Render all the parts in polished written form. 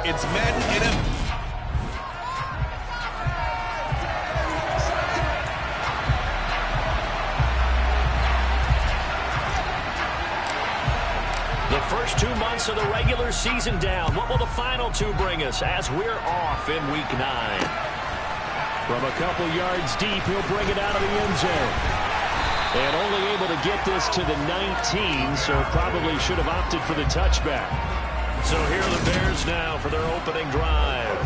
It's Madden NFL. The first 2 months of the regular season down. What will the final 2 bring us as we're off in Week 9? From a couple yards deep, he'll bring it out of the end zone. And only able to get this to the 19, so probably should have opted for the touchback. So here are the Bears now for their opening drive.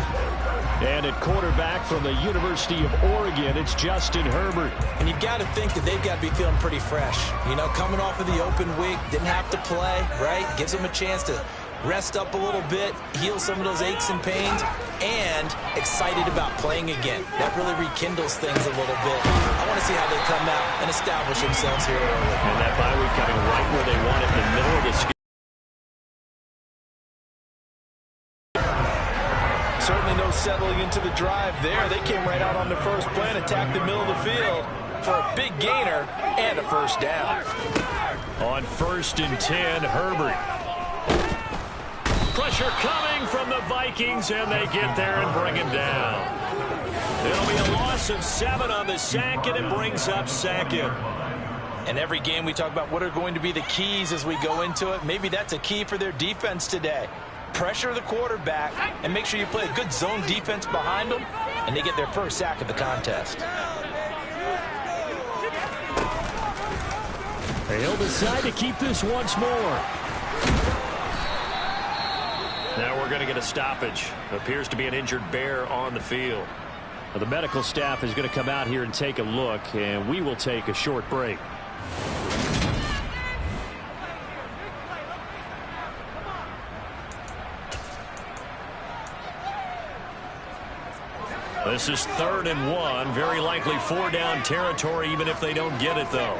And at quarterback from the University of Oregon, it's Justin Herbert. And you've got to think that they've got to be feeling pretty fresh. You know, coming off of the open week, didn't have to play, right? Gives them a chance to rest up a little bit, heal some of those aches and pains, and excited about playing again. That really rekindles things a little bit. I want to see how they come out and establish themselves here early. And that bye week coming right where they want it in the middle of the schedule. Certainly no settling into the drive there. They came right out on the first play and attacked the middle of the field for a big gainer and a first down. On 1st and 10, Herbert. Pressure coming from the Vikings, and they get there and bring him down. It'll be a loss of 7 on the sack, and it brings up 2nd. And every game we talk about what are going to be the keys as we go into it. Maybe that's a key for their defense today. Pressure the quarterback and make sure you play a good zone defense behind them, and they get their first sack of the contest. He'll decide to keep this once more. Now we're going to get a stoppage. Appears to be an injured Bear on the field. Well, the medical staff is going to come out here and take a look, and we will take a short break. This is 3rd and 1. Very likely 4-down territory, even if they don't get it, though.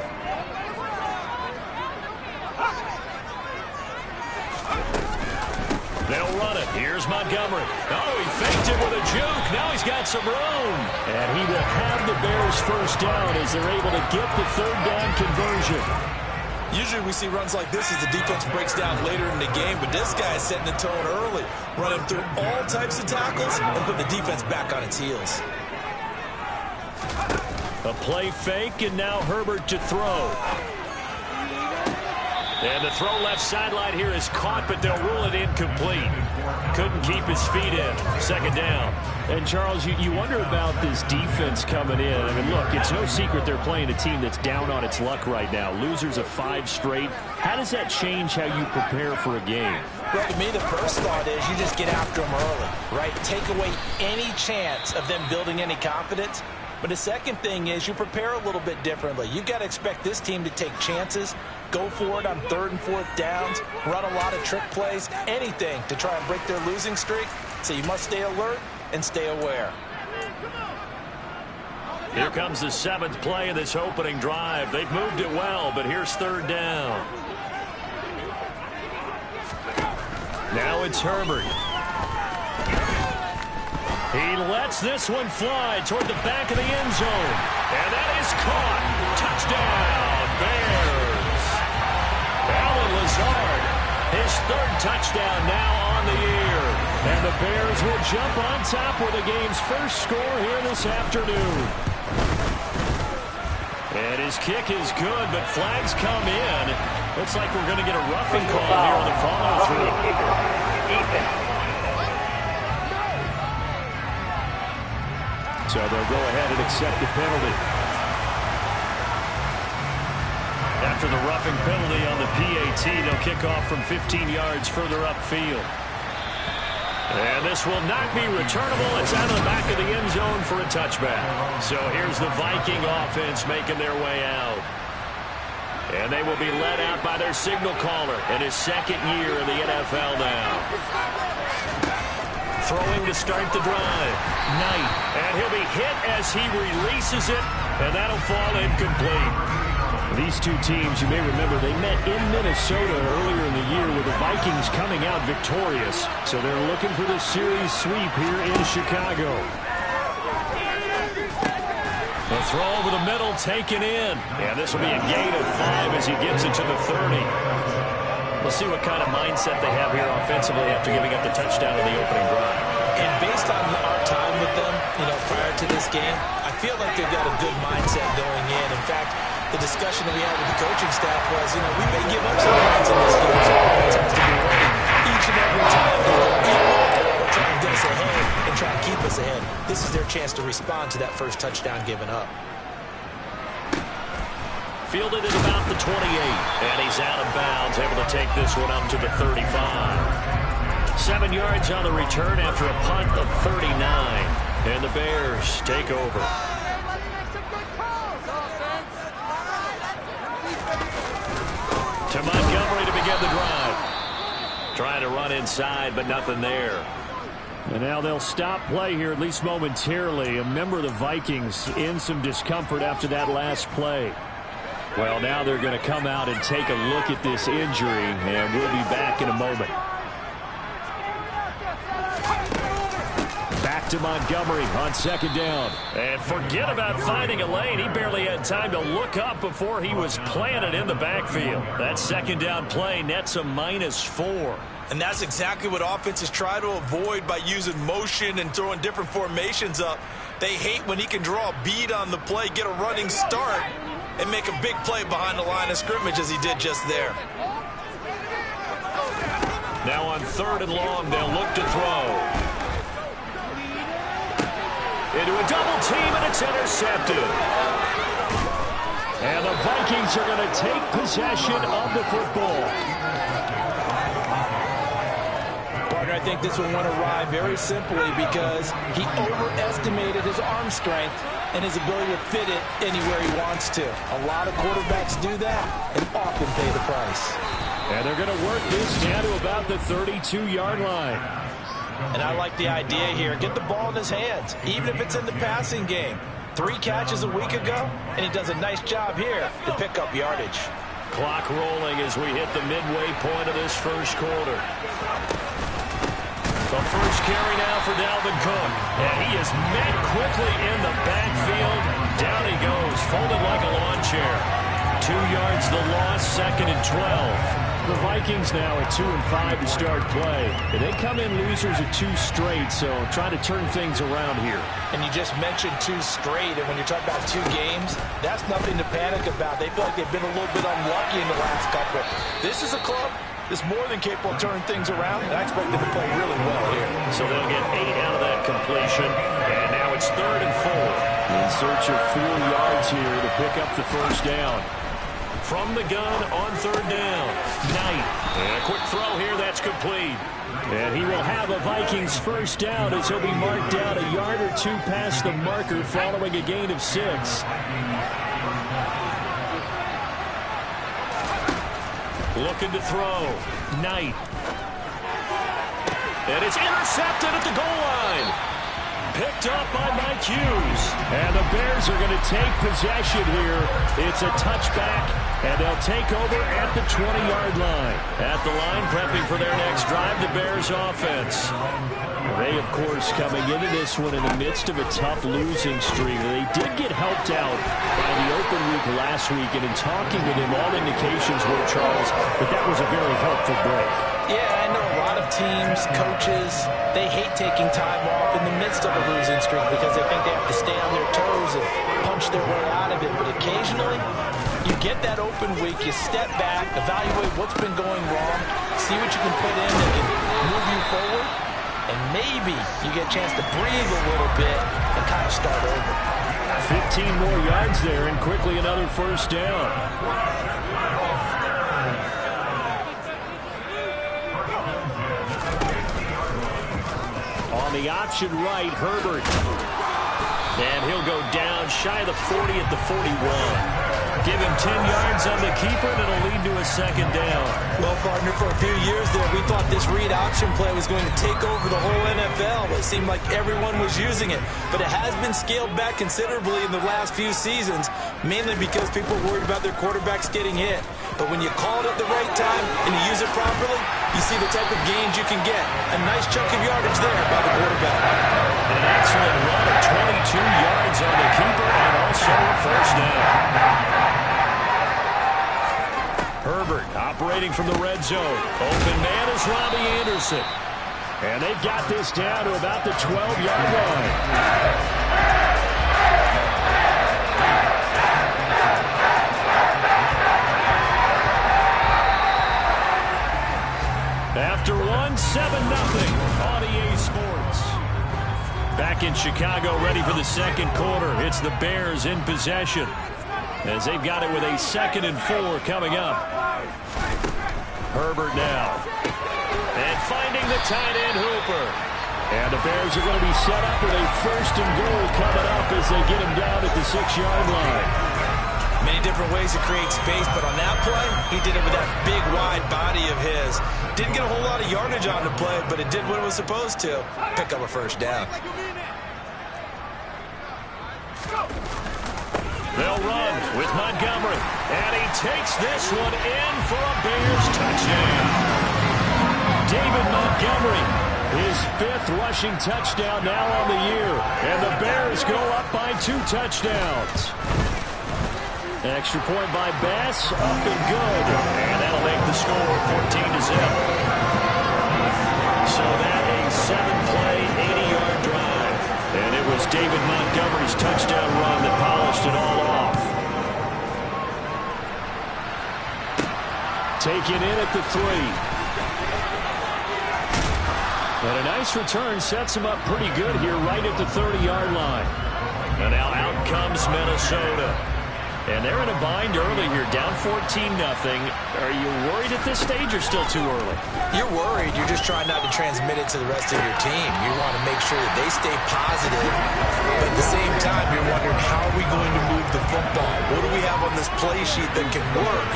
They'll run it. Here's Montgomery. Oh, he faked it with a juke. Now he's got some room. And he will have the Bears first down as they're able to get the 3rd down conversion. Usually we see runs like this as the defense breaks down later in the game, but this guy is setting the tone early, running through all types of tackles and putting the defense back on its heels. A play fake, and now Herbert to throw. And the throw left sideline here is caught, but they'll rule it incomplete. Couldn't keep his feet in. 2nd down. And, Charles, you wonder about this defense coming in. I mean, look, it's no secret they're playing a team that's down on its luck right now. Losers of 5 straight. How does that change how you prepare for a game? Well, to me, the first thought is you just get after them early, right? Take away any chance of them building any confidence. But the second thing is you prepare a little bit differently. You've got to expect this team to take chances, go for it on 3rd and 4th downs, run a lot of trick plays, anything to try and break their losing streak. So you must stay alert and stay aware. Here comes the 7th play of this opening drive. They've moved it well, but here's 3rd down. Now it's Herbert. He lets this one fly toward the back of the end zone. And that is caught. Touchdown, Bears. Alan Lazard, his 3rd touchdown now on the year. And the Bears will jump on top with the game's first score here this afternoon. And his kick is good, but flags come in. Looks like we're going to get a roughing call here on the follow-through. So they'll go ahead and accept the penalty. After the roughing penalty on the PAT, they'll kick off from 15 yards further upfield. And this will not be returnable. It's out of the back of the end zone for a touchback. So here's the Viking offense making their way out. And they will be led out by their signal caller in his 2nd year in the NFL now. Throwing to start the drive. Knight. And he'll be hit as he releases it. And that'll fall incomplete. These two teams, you may remember, they met in Minnesota earlier in the year with the Vikings coming out victorious. So they're looking for the series sweep here in Chicago. The throw over the middle taken in. And this will be a gain of 5 as he gets it to the 30. We'll see what kind of mindset they have here offensively after giving up the touchdown in the opening drive. And based on our time with them, prior to this game, I feel like they've got a good mindset going in. In fact, the discussion that we had with the coaching staff was, we may give up some points in this game, so our offense has to be ready each and every time to go equal or try and get us ahead and try and keep us ahead. This is their chance to respond to that first touchdown given up. Fielded at about the 28, and he's out of bounds, able to take this one up to the 35. 7 yards on the return after a punt of 39, and the Bears take over. To Montgomery to begin the drive. Trying to run inside, but nothing there. And now they'll stop play here, at least momentarily. A member of the Vikings in some discomfort after that last play. Well, now they're going to come out and take a look at this injury, and we'll be back in a moment. Back to Montgomery on second down. And forget about finding a lane. He barely had time to look up before he was planted in the backfield. That second down play nets a -4. And that's exactly what offenses try to avoid by using motion and throwing different formations up. They hate when he can draw a bead on the play, get a running start, and make a big play behind the line of scrimmage as he did just there. Now on 3rd and long, they'll look to throw. Into a double team, and it's intercepted. And the Vikings are going to take possession of the football. Partner, I think this one went awry very simply because he overestimated his arm strength and his ability to fit it anywhere he wants to. A lot of quarterbacks do that and often pay the price. And they're going to work this down to about the 32-yard line. And I like the idea here. Get the ball in his hands, even if it's in the passing game. 3 catches a week ago, and he does a nice job here to pick up yardage. Clock rolling as we hit the midway point of this first quarter. The first carry now for Dalvin Cook. And he is met quickly in the backfield. Down he goes, folded like a lawn chair. 2 yards the loss, 2nd and 12. The Vikings now at 2-5 to start play. And they come in losers of 2 straight, so try to turn things around here. And you just mentioned 2 straight, and when you're talking about 2 games, that's nothing to panic about. They feel like they've been a little bit unlucky in the last couple. This is a club that's more than capable of turning things around, and I expect them to play really well here. So they'll get 8 out of that completion, and now it's 3rd and 4. In search of 4 yards here to pick up the first down. From the gun on 3rd down. Knight. And a quick throw here. That's complete. And he will have a Vikings first down as he'll be marked down a yard or 2 past the marker following a gain of 6. Looking to throw. Knight. And it's intercepted at the goal line. Picked up by Mike Hughes. And the Bears are going to take possession here. It's a touchback, and they'll take over at the 20-yard line. At the line, prepping for their next drive, the Bears offense. They, of course, coming into this one in the midst of a tough losing streak. They did get helped out by the open week last week, and in talking with him, all indications were, Charles, that was a very helpful break. Yeah, I know a lot of teams, coaches, they hate taking time off in the midst of a losing streak because they think they have to stay on their toes and punch their way out of it. But occasionally, you get that open week, you step back, evaluate what's been going wrong, see what you can put in that can move you forward, and maybe you get a chance to breathe a little bit and kind of start over. 15 more yards there, and quickly another first down. On the option right, Herbert. And he'll go down shy of the 40 at the 41. Give him 10 yards on the keeper, and it'll lead to a second down. Well, partner, for a few years there, we thought this read option play was going to take over the whole NFL. It seemed like everyone was using it. But it has been scaled back considerably in the last few seasons, mainly because people are worried about their quarterbacks getting hit. But when you call it at the right time and you use it properly, you see the type of gains you can get. A nice chunk of yardage there by the quarterback. An excellent run of 22 yards on the keeper and also a first down. Herbert operating from the red zone. Open man is Robbie Anderson. And they've got this down to about the 12-yard line. After 7-0 on EA Sports. Back in Chicago, ready for the second quarter. It's the Bears in possession, as they've got it with a 2nd and 4 coming up. Herbert now. And finding the tight end, Hooper. And the Bears are going to be set up with a 1st and goal coming up as they get him down at the 6-yard line. Many different ways to create space, but on that play, he did it with that big, wide body of his. Didn't get a whole lot of yardage on the play, but it did what it was supposed to. Pick up a 1st down. They'll run with Montgomery, and he takes this one in for a Bears touchdown. David Montgomery, his 5th rushing touchdown now on the year, and the Bears go up by 2 touchdowns. Extra point by Bass, up and good, and that'll make the score 14-0. So that a 7-play, 80-yard drive, and it was David Montgomery's touchdown run that polished it all off. Taken in at the 3. But a nice return sets him up pretty good here right at the 30-yard line. And now out comes Minnesota. And they're in a bind early here, down 14-0. Are you worried at this stage or still too early? You're worried. You're just trying not to transmit it to the rest of your team. You want to make sure that they stay positive. But at the same time, you're wondering, how are we going to move the football? What do we have on this play sheet that can work?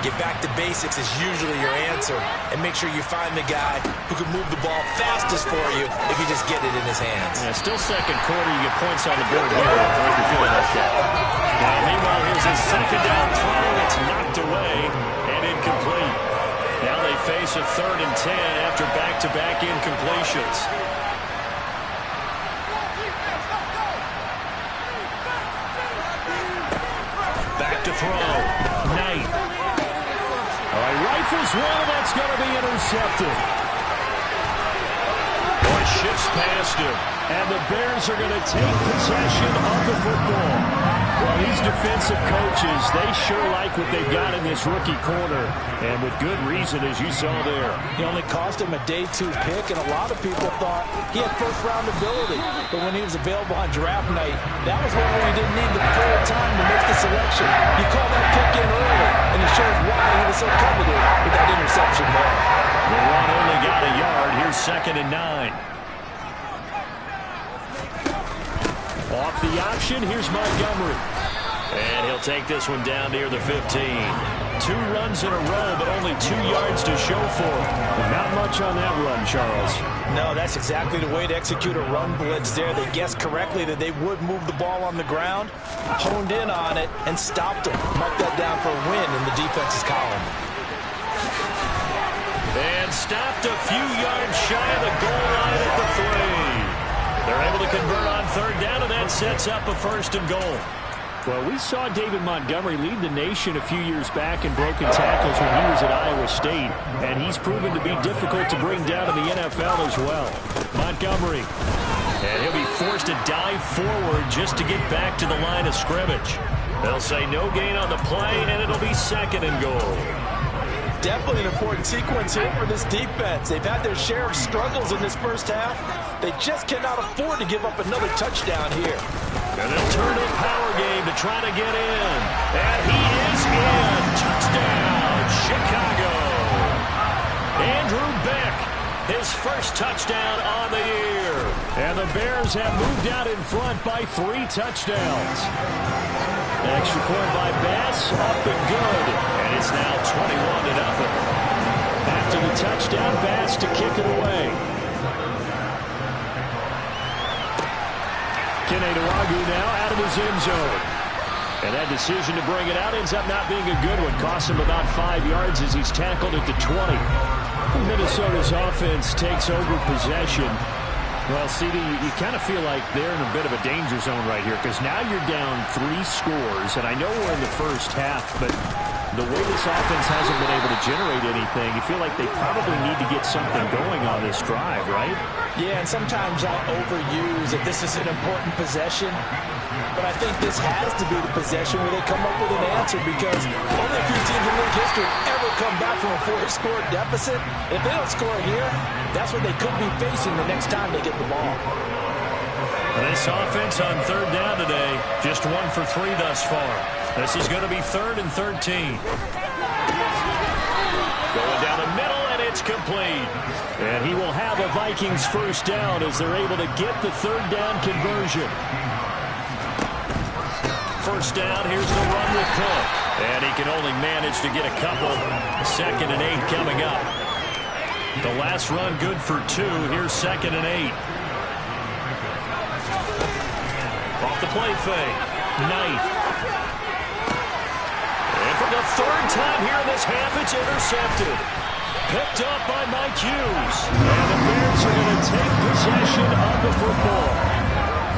Get back to basics is usually your answer. And make sure you find the guy who can move the ball fastest for you if you just get it in his hands. Yeah, still second quarter. You get points on the board here if you're feeling like that. Now, meanwhile, here's a 2nd down throw. It's knocked away and incomplete. Now they face a 3rd and 10 after back-to-back incompletions. Back to throw. Knight. All right, rifles one, that's going to be intercepted. Boy, shifts past him. And the Bears are going to take possession of the football. Well, these defensive coaches, they sure like what they've got in this rookie corner. And with good reason, as you saw there. He only cost him a day 2 pick, and a lot of people thought he had 1st-round ability. But when he was available on draft night, that was one where he didn't need the full time to make the selection. You call that pick in early, and it shows why he was so coveted with that interception there. The run only got a yard. Here's 2nd and 9. Off the option, here's Montgomery. And he'll take this one down near the 15. 2 runs in a row, but only 2 yards to show for it. Not much on that run, Charles. No, that's exactly the way to execute a run blitz there. They guessed correctly that they would move the ball on the ground, honed in on it, and stopped them. Mark that down for a win in the defense's column. And stopped a few yards shy of the goal line at the 3. They're able to convert on 3rd down, and that sets up a 1st and goal. Well, we saw David Montgomery lead the nation a few years back in broken tackles when he was at Iowa State, and he's proven to be difficult to bring down in the NFL as well. Montgomery, and he'll be forced to dive forward just to get back to the line of scrimmage. They'll say no gain on the play, and it'll be 2nd and goal. Definitely an important sequence here for this defense. They've had their share of struggles in this 1st half. They just cannot afford to give up another touchdown here. And they'll turn to a power game to try to get in. And he is in. Touchdown, Chicago. Andrew Beck, his 1st touchdown on the year. And the Bears have moved out in front by 3 touchdowns. Extra point by Bass, up and good. And it's now 21-0. After the touchdown, Bass to kick it away. Keneduagu now out of his end zone. And that decision to bring it out ends up not being a good one. Costs him about 5 yards as he's tackled at the 20. Minnesota's offense takes over possession. Well, CD, you kind of feel like they're in a bit of a danger zone right here because now you're down 3 scores, and I know we're in the 1st half, but the way this offense hasn't been able to generate anything, you feel like they probably need to get something going on this drive, right? Yeah, and sometimes I'll overuse that this is an important possession. But I think this has to be the possession where they come up with an answer, because only a few teams in league history ever come back from a 4-score deficit. If they don't score here, that's what they could be facing the next time they get the ball. This offense on third down today, just 1 for 3 thus far. This is going to be 3rd and 13. Going down the middle, and it's complete. And he will have a Vikings first down as they're able to get the third down conversion. First down, here's the run with Cook. And he can only manage to get a couple. 2nd and 8 coming up. The last run good for 2. Here's 2nd and 8. Off the play fake. Knight. And for the 3rd time here in this half, it's intercepted. Picked up by Mike Hughes. And the Bears are going to take possession of the football.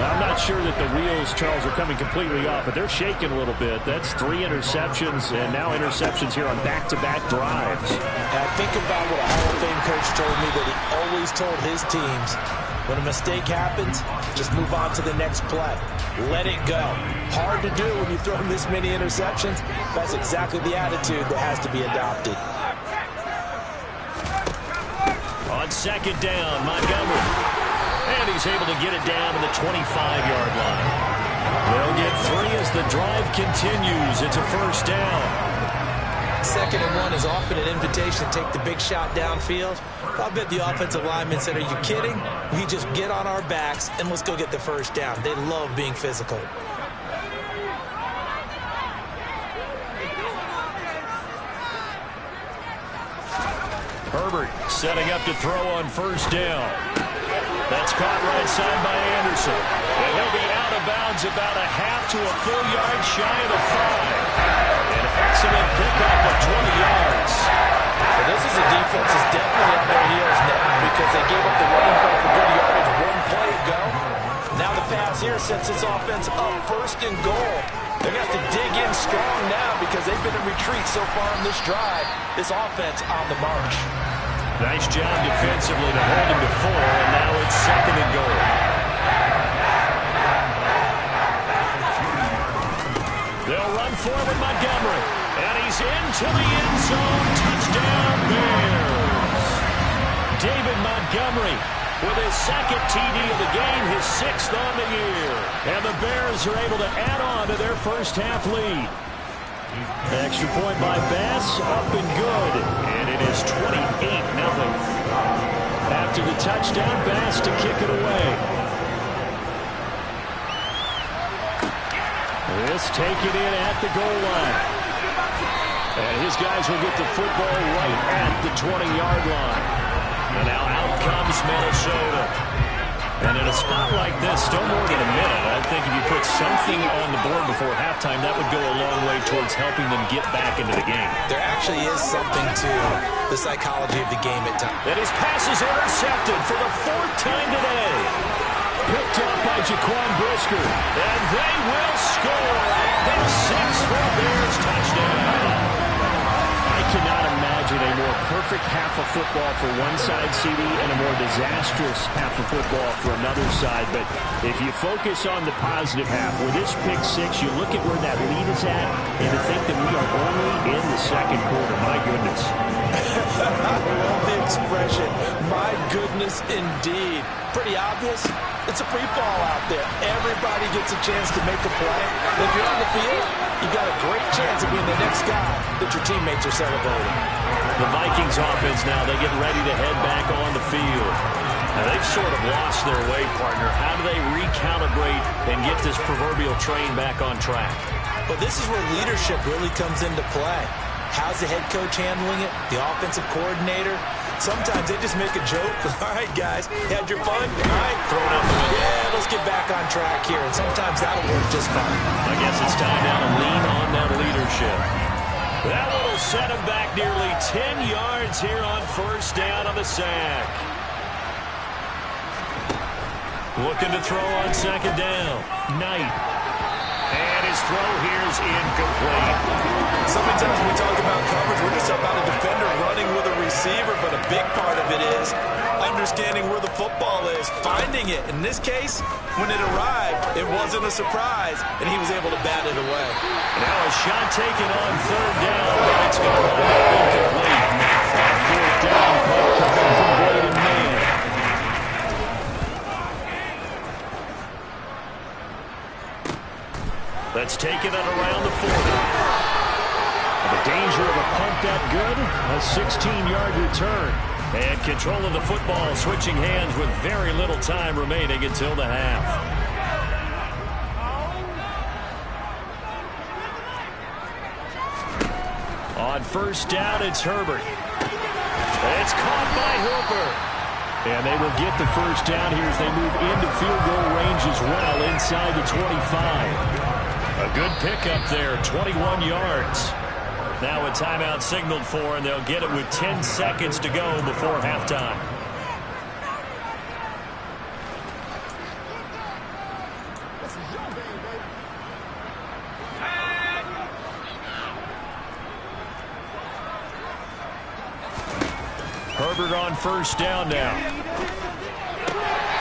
I'm not sure that the wheels, Charles, are coming completely off, but they're shaking a little bit. That's 3 interceptions, and now interceptions here on back-to-back drives. And I think about what a Hall of Fame coach told me, that he always told his teams, when a mistake happens, just move on to the next play. Let it go. Hard to do when you throw this many interceptions. That's exactly the attitude that has to be adopted. On 2nd down, Montgomery. And he's able to get it down to the 25-yard line. They'll get 3 as the drive continues. It's a first down. 2nd and 1 is often an invitation to take the big shot downfield. I'll bet the offensive lineman said, are you kidding? We just get on our backs and let's go get the first down. They love being physical. Herbert setting up to throw on first down. That's caught right side by Anderson. And he'll be out of bounds about a half to a full yard shy of the 5. An excellent pickup of 20 yards. Well, this is a defense that's definitely on their heels now, because they gave up the running back for good yardage 1 play ago. Now the pass here sets this offense up 1st and goal. They're going to have to dig in strong now, because they've been in retreat so far on this drive. This offense on the march. Nice job defensively to hold him to 4, and now it's 2nd and goal. They'll run forward Montgomery, and he's into the end zone. Touchdown, Bears. David Montgomery with his 2nd TD of the game, his 6th on the year. And the Bears are able to add on to their first half lead. Extra point by Bass, up and good. And it is 28-0. After the touchdown, Bass to kick it away. This taken in at the goal line. And his guys will get the football right at the 20-yard line. And now out comes Minnesota. And in a spot like this, still more than a minute, I think if you put something on the board before halftime, that would go a long way towards helping them get back into the game. There actually is something to the psychology of the game at times. And his pass is intercepted for the 4th time today. Picked up by Jaquan Brisker. And they will score. Pick 6 for a Bears touchdown. I cannot imagine a more perfect half of football for one side, CD, and a more disastrous half of football for another side. But if you focus on the positive half, with this pick 6, you look at where that lead is at, and to think that we are only in the 2nd quarter. My goodness. I love the expression. My goodness, indeed. Pretty obvious. It's a free fall out there. Everybody gets a chance to make a play. If you're on the field, you've got a great chance of being the next guy that your teammates are celebrating. The Vikings offense now, they get ready to head back on the field. Now, they've sort of lost their way, partner. How do they recalibrate and get this proverbial train back on track? Well, this is where leadership really comes into play. How's the head coach handling it? The offensive coordinator? Sometimes they just make a joke. All right, guys, had your fun? All right, throw it out the window. Yeah, let's get back on track here. And sometimes that'll work just fine. I guess it's time now to lean on that leadership. That one will set him back nearly 10 yards here on first down on the sack. Looking to throw on 2nd down. Knight. And his throw here is incomplete. Sometimes when we talk about coverage, we're just about a defender running with a receiver, but a big part of it is understanding where the football is, finding it. In this case, when it arrived, it wasn't a surprise, and he was able to bat it away. Now a shot taken on third down, but it's going to wind up incomplete. Fourth down, punt coming from Braden Mann. Let's take it at around the 40. The danger of a punt that good, a 16-yard return. And control of the football, switching hands with very little time remaining until the half. On first down, it's Herbert. It's caught by Hooper. And they will get the first down here as they move into field goal range as well inside the 25. A good pickup there, 21 yards. Now a timeout signaled for, and they'll get it with 10 seconds to go before halftime. Herbert on first down now.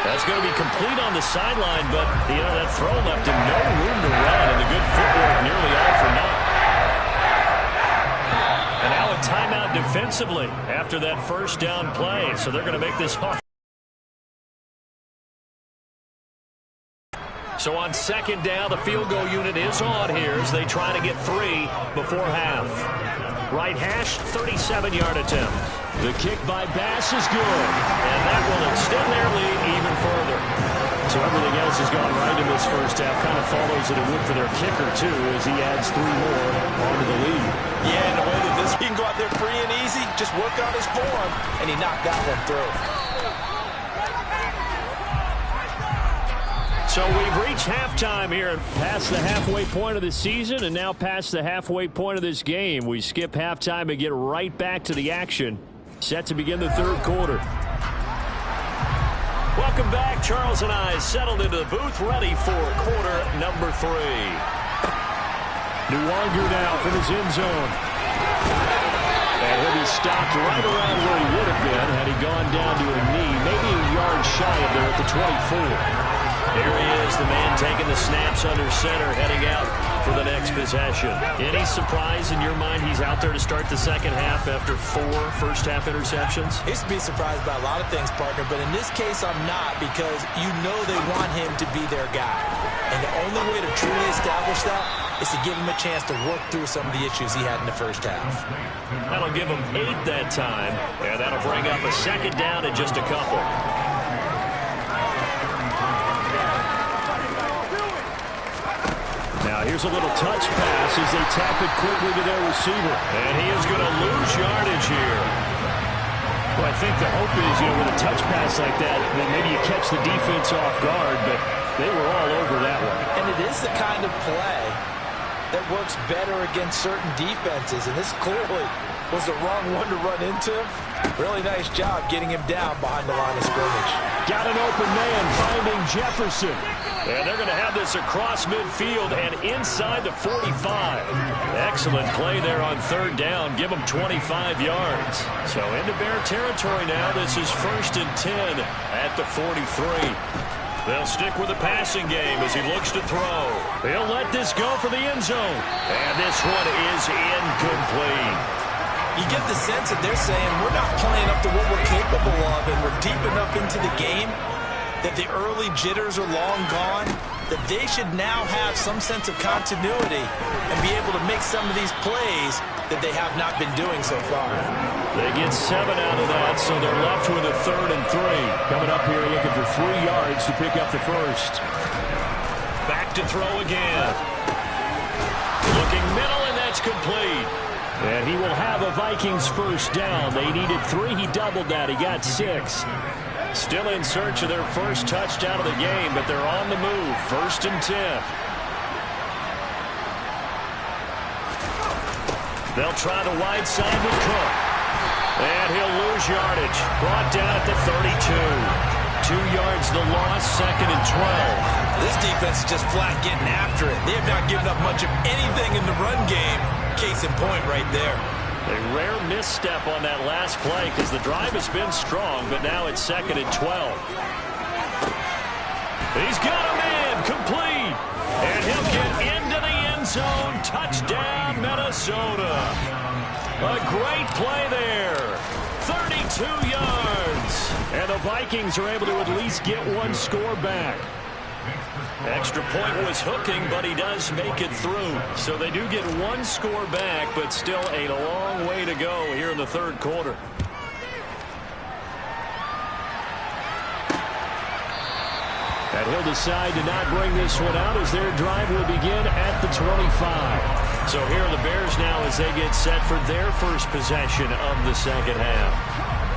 That's going to be complete on the sideline, but, you know, that throw left him no room to run, and the good footwork nearly all for naught. And now a timeout defensively after that first down play, so they're going to make this hard. So on second down, the field goal unit is on here as they try to get 3 before half. Right hash, 37-yard attempt. The kick by Bass is good, and that will extend their lead even further. So everything else has gone right in this first half. Kind of follows that it would for their kicker, too, as he adds 3 more onto the lead. Yeah, and the way that this, he can go out there free and easy, just work on his form, and he knocked that one through. So we've reached halftime here, past the halfway point of the season, and now past the halfway point of this game. We skip halftime and get right back to the action. Set to begin the third quarter. Welcome back. Charles and I settled into the booth, ready for quarter number 3. Nwanger now from his end zone. And he'll be stopped right around where he would have been had he gone down to a knee, maybe a yard shy of there at the 24. There he is, the man taking the snaps under center, heading out for the next possession. Any surprise in your mind he's out there to start the second half after 4 first-half interceptions? I used to be surprised by a lot of things, partner, but in this case I'm not, because you know they want him to be their guy. And the only way to truly establish that is to give him a chance to work through some of the issues he had in the first half. That'll give him 8 that time, and that'll bring up a second down in just a couple. Now here's a little touch pass as they tap it quickly to their receiver. And he is going to lose yardage here. Well, I think the hope is, you know, with a touch pass like that maybe you catch the defense off guard, but they were all over that one. And it is the kind of play that works better against certain defenses, and this clearly was the wrong one to run into. Really nice job getting him down behind the line of scrimmage. Got an open man finding Jefferson. And they're going to have this across midfield and inside the 45. Excellent play there on third down. Give them 25 yards. So into Bear territory now. This is 1st and 10 at the 43. They'll stick with the passing game as he looks to throw. He'll let this go for the end zone. And this one is incomplete. You get the sense that they're saying we're not playing up to what we're capable of, and we're deep enough into the game that the early jitters are long gone, that they should now have some sense of continuity and be able to make some of these plays that they have not been doing so far. They get 7 out of that, so they're left with a 3rd and 3. Coming up here looking for 3 yards to pick up the first. Back to throw again. Looking middle, and that's complete. And he will have a Vikings first down. They needed 3. He doubled that. He got 6. Still in search of their first touchdown of the game, but they're on the move. 1st and 10. They'll try the wide side with Cook. And he'll lose yardage. Brought down at the 32. 2 yards the loss, 2nd and 12. This defense is just flat getting after it. They have not given up much of anything in the run game. Case in point right there. A rare misstep on that last play because the drive has been strong, but now it's 2nd and 12. He's got a man complete, and he'll get into the end zone. Touchdown, Minnesota. A great play there. 32 yards. And the Vikings are able to at least get one score back. Extra point was hooking, but he does make it through. So they do get one score back, but still a long way to go here in the 3rd quarter. And he'll decide to not bring this one out as their drive will begin at the 25. So here are the Bears now as they get set for their first possession of the 2nd half.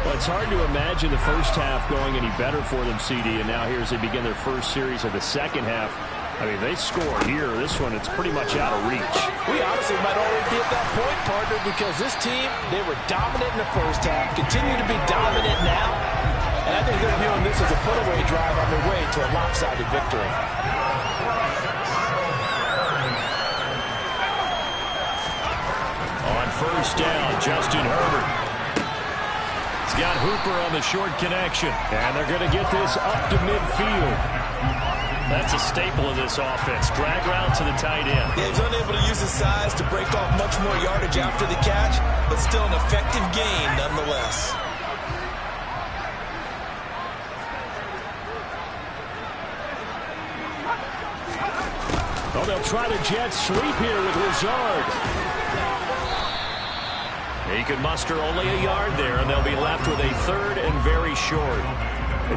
Well, it's hard to imagine the first half going any better for them, CD, and now here as they begin their first series of the 2nd half. I mean, they score here. This one, it's pretty much out of reach. We honestly might already be at that point, partner, because this team, they were dominant in the first half, continue to be dominant now, and I think they're viewing this as a put-away drive on their way to a lopsided victory. On 1st down, Justin Herbert. He's got Hooper on the short connection, and they're going to get this up to midfield. That's a staple of this offense. Drag route to the tight end. Yeah, he's unable to use his size to break off much more yardage after the catch, but still an effective gain nonetheless. Well, they'll try to jet sweep here with Lazard. He could muster only a yard there, and they'll be left with a 3rd and very short.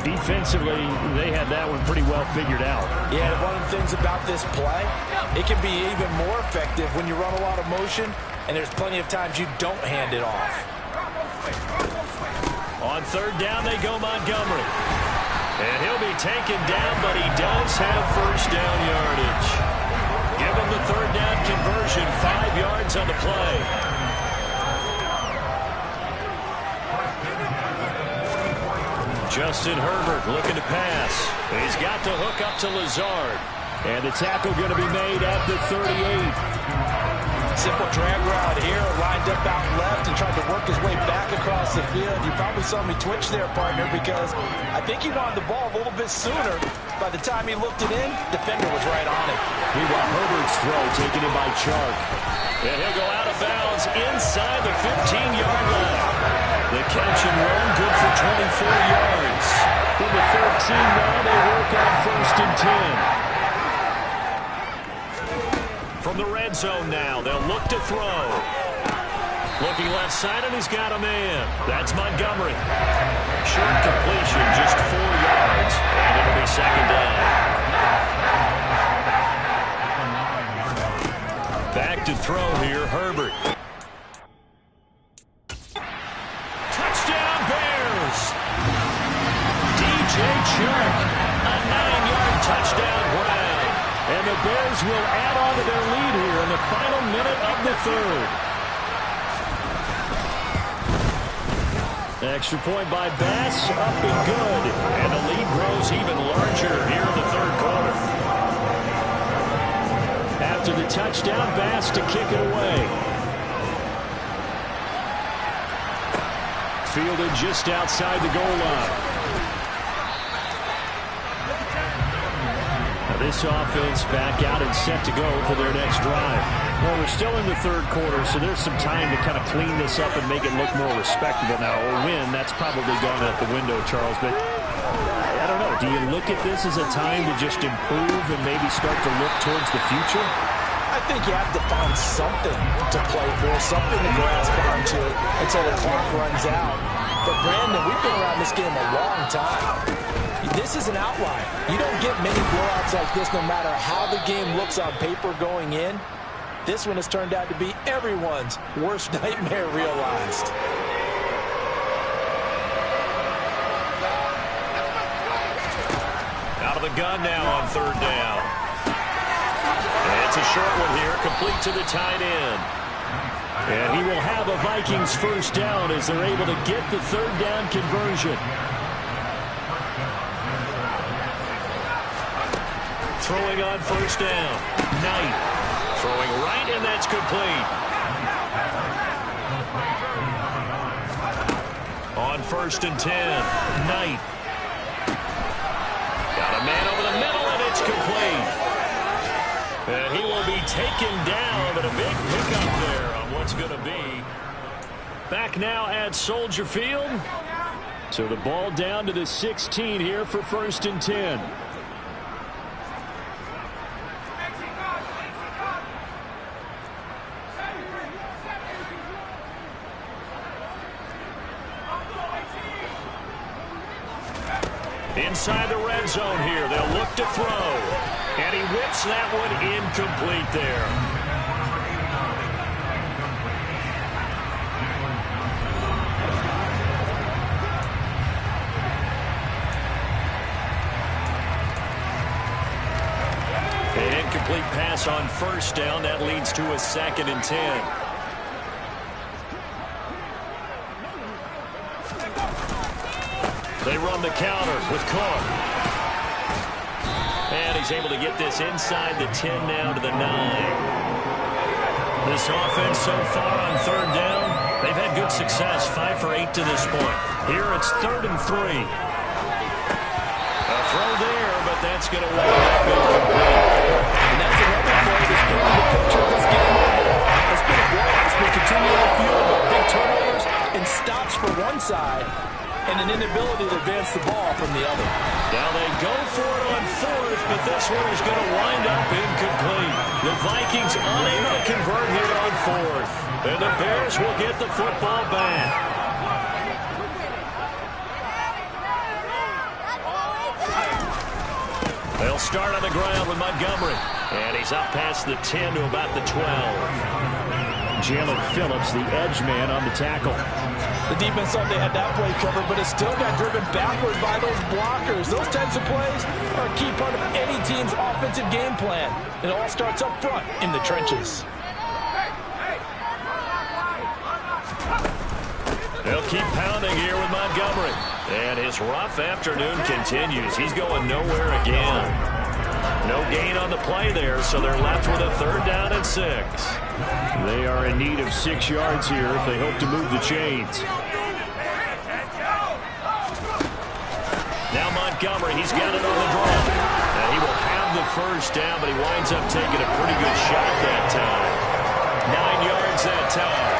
Defensively, they had that one pretty well figured out. Yeah, one of the things about this play, it can be even more effective when you run a lot of motion, and there's plenty of times you don't hand it off. On 3rd down, they go Montgomery. And he'll be taken down, but he does have 1st down yardage. Give him the 3rd down conversion, 5 yards on the play. Justin Herbert looking to pass. He's got to hook up to Lazard. And the tackle going to be made at the 38. Simple drag route here, lined up out left and tried to work his way back across the field. You probably saw me twitch there, partner, because I think he wanted the ball a little bit sooner. By the time he looked it in, defender was right on it. Meanwhile, Herbert's throw taken in by Chark. And he'll go out of bounds inside the 15-yard line. The catch and run good for 24 yards. From the 13 now, they work on 1st and 10. From the red zone now, they'll look to throw. Looking left side, and he's got a man. That's Montgomery. Short completion, just 4 yards, and it'll be 2nd down. Back to throw here, Herbert. Touchdown, Bears! DJ Chark, a 9-yard touchdown grab. And the Bears will add on to their lead here in the final minute of the 3rd. Extra point by Bass, up and good. And the lead grows even larger here in the 3rd quarter. After the touchdown, Bass to kick it away. Fielded just outside the goal line. Now this offense back out and set to go for their next drive. Well, we're still in the 3rd quarter, so there's some time to kind of clean this up and make it look more respectable now. Or win, that's probably gone out the window, Charles. But I don't know. Do you look at this as a time to just improve and maybe start to look towards the future? I think you have to find something to play for, something to grasp onto until the clock runs out. But, Brandon, we've been around this game a long time. This is an outlier. You don't get many blowouts like this no matter how the game looks on paper going in. This one has turned out to be everyone's worst nightmare realized. Out of the gun now on 3rd down. And it's a short one here, complete to the tight end. And he will have a Vikings 1st down as they're able to get the 3rd down conversion. throwing on first down. Knight throwing right, and that's complete. On 1st and 10, Knight. Got a man over the middle, and it's complete. And he will be taken down, but a big pickup there on what's going to be. Back now at Soldier Field. So the ball down to the 16 here for 1st and 10. Inside the red zone here, they'll look to throw. And he whips that one incomplete there. An incomplete pass on 1st down. That leads to a 2nd and 10. They run the counter with Cook. And he's able to get this inside the 10 now to the 9. This offense so far on 3rd down, they've had good success, 5 for 8 to this point. Here it's 3rd and 3. A throw there, but that's going to wind up incomplete. And that's another play that's been in the picture of this game. It's been a blowout. It's been continuing to fuel big turnovers and stops for one side, and an inability to advance the ball from the other. Now they go for it on 4th, but this one is going to wind up incomplete. The Vikings unable to convert here on 4th. And the Bears will get the football back. They'll start on the ground with Montgomery. And he's up past the 10 to about the 12. Jalen Phillips, the edge man on the tackle. The defense thought they had that play covered, but it still got driven backward by those blockers. Those types of plays are a key part of any team's offensive game plan. It all starts up front in the trenches. They'll keep pounding here with Montgomery. And his rough afternoon continues. He's going nowhere again. No gain on the play there, so they're left with a 3rd down and 6. They are in need of 6 yards here if they hope to move the chains. Now Montgomery, he's got it on the draw. And he will have the 1st down, but he winds up taking a pretty good shot that time. 9 yards that time.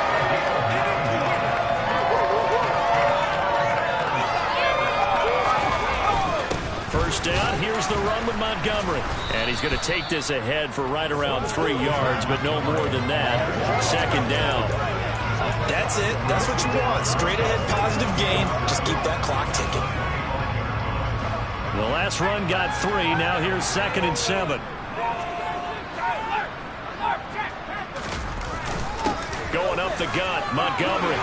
First down, here's the run with Montgomery. And he's going to take this ahead for right around 3 yards, but no more than that. 2nd down. That's it. That's what you want. Straight ahead positive gain. Just keep that clock ticking. The last run got 3. Now here's 2nd and 7. Going up the gut, Montgomery.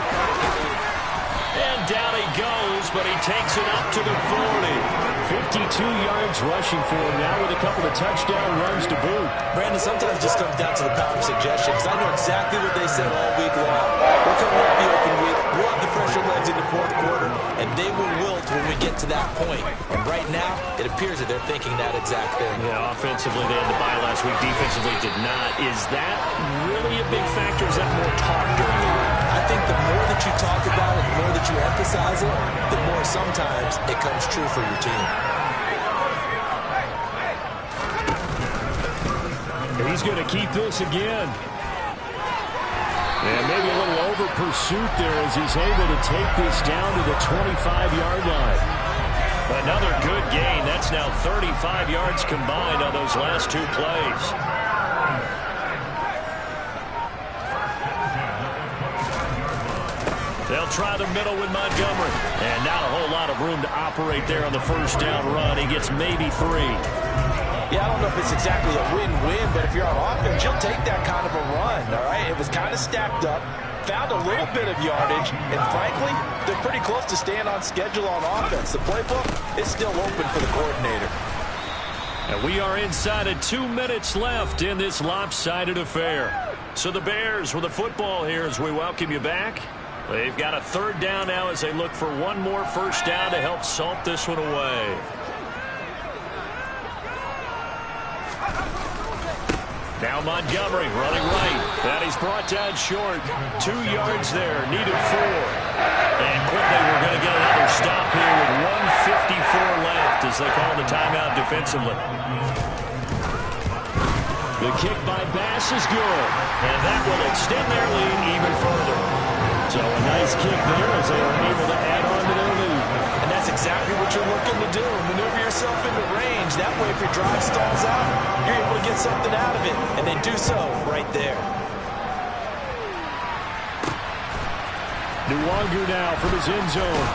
And down he goes, but he takes it up to the 40. 52 yards rushing for him now with a couple of touchdown runs to boot. Brandon, sometimes it just comes down to the power of suggestion, because I know exactly what they said all week long. We're coming up the open week. We'll have the fresher legs in the 4th quarter, and they will wilt when we get to that point. And right now, it appears that they're thinking that exact thing. Yeah, offensively, they had the bye last week. Defensively, did not. Is that really a big factor? Is that more talk during the week? I think the more that you talk about it, the more that you emphasize it, the more sometimes it comes true for your team. He's going to keep this again. And maybe a little over pursuit there as he's able to take this down to the 25-yard line. Another good gain. That's now 35 yards combined on those last 2 plays. They'll try the middle with Montgomery. And not a whole lot of room to operate there on the 1st down run. He gets maybe 3. Yeah, I don't know if it's exactly a win-win, but if you're on offense, you'll take that kind of a run, all right? It was kind of stacked up, found a little bit of yardage, and frankly, they're pretty close to staying on schedule on offense. The playbook is still open for the coordinator. And we are inside of 2 minutes left in this lopsided affair. So the Bears with the football here as we welcome you back. They've got a 3rd down now as they look for one more 1st down to help salt this one away. Now Montgomery running right. And he's brought down short. 2 yards there. Needed 4. And quickly we're going to get another stop here with 1:54 left as they call the timeout defensively. The kick by Bass is good. And that will extend their lead even further. So a nice kick there as they are able to add on to their lead. And that's exactly what you're looking to do. Maneuver yourself into range. That way, if your drive stalls out, you're able to get something out of it. And they do so right there. Nwangu now from his end zone.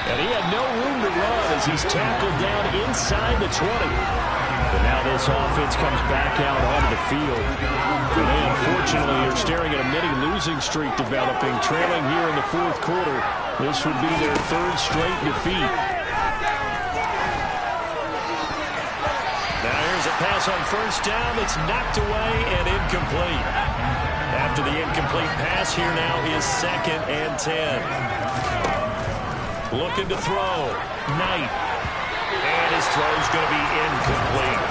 And he had no room to run as he's tackled down inside the 20. But now this offense comes back out onto the field. And they unfortunately are staring at a mini-losing streak developing, trailing here in the 4th quarter. This would be their 3rd straight defeat. Now here's a pass on 1st down that's knocked away and incomplete. After the incomplete pass, here now is 2nd and 10. Looking to throw. Knight. And his throw's going to be incomplete.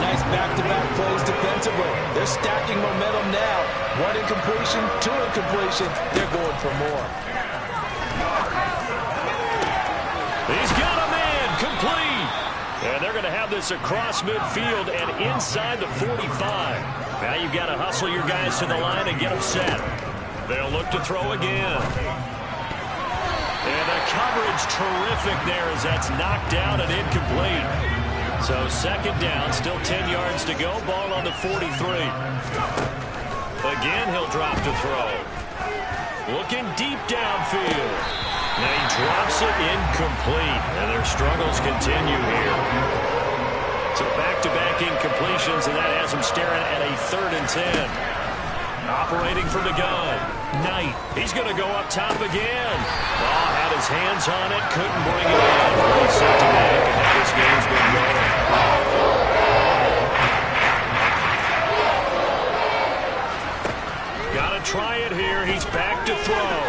Nice back-to-back plays defensively. They're stacking momentum now. 1 incompletion, 2 incompletion. They're going for more. He's got a man. Complete. And they're going to have this across midfield and inside the 45. Now you've got to hustle your guys to the line and get them set. They'll look to throw again. And the coverage terrific there as that's knocked out and incomplete. So 2nd down, still 10 yards to go. Ball on the 43. Again, he'll drop to throw. Looking deep downfield. Now he drops it incomplete. And their struggles continue here. So back-to-back incompletions, and that has them staring at a 3rd and 10. Operating from the gun. Knight. He's going to go up top again. Oh, had his hands on it. Couldn't bring it in. Really set to back, and how this game's been going. Got to try it here. He's back to throw.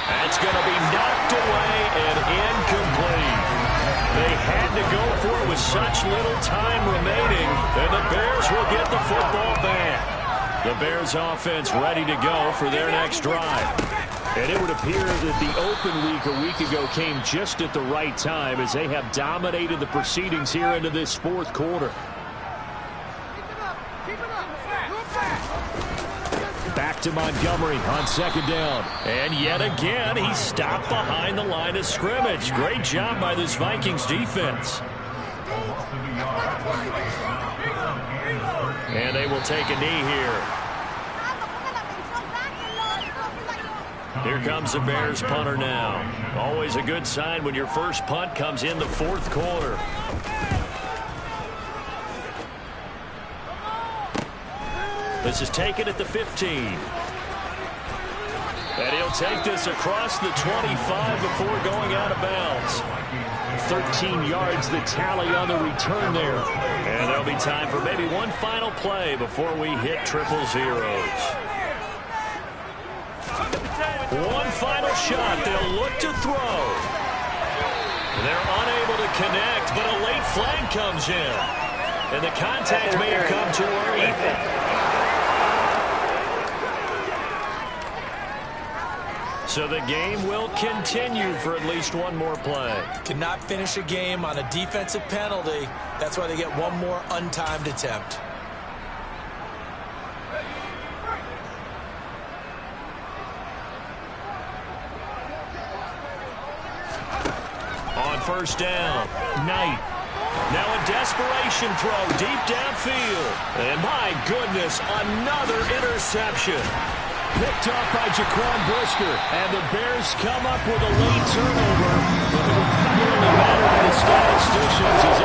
That's going to be knocked away and incomplete. They had to go for it with such little time remaining, and the Bears will get the football back. The Bears offense ready to go for their next drive. And it would appear that the open week a week ago came just at the right time as they have dominated the proceedings here into this 4th quarter. Back to Montgomery on 2nd down. And yet again, he stopped behind the line of scrimmage. Great job by this Vikings defense. And they will take a knee here. Here comes the Bears punter now. Always a good sign when your first punt comes in the 4th quarter. This is taken at the 15. And he'll take this across the 25 before going out of bounds. 13 yards the tally on the return there. And there'll be time for maybe one final play before we hit triple zeros. One final shot. They'll look to throw. They're unable to connect, but a late flag comes in. And the contact may have come too early. So the game will continue for at least one more play. Cannot finish a game on a defensive penalty. That's why they get one more untimed attempt. On 1st down, Knight. Now a desperation throw deep downfield. And my goodness, another interception. Picked off by Jaquan Brisker, and the Bears come up with a late turnover, but it will clearly matter to the statisticians as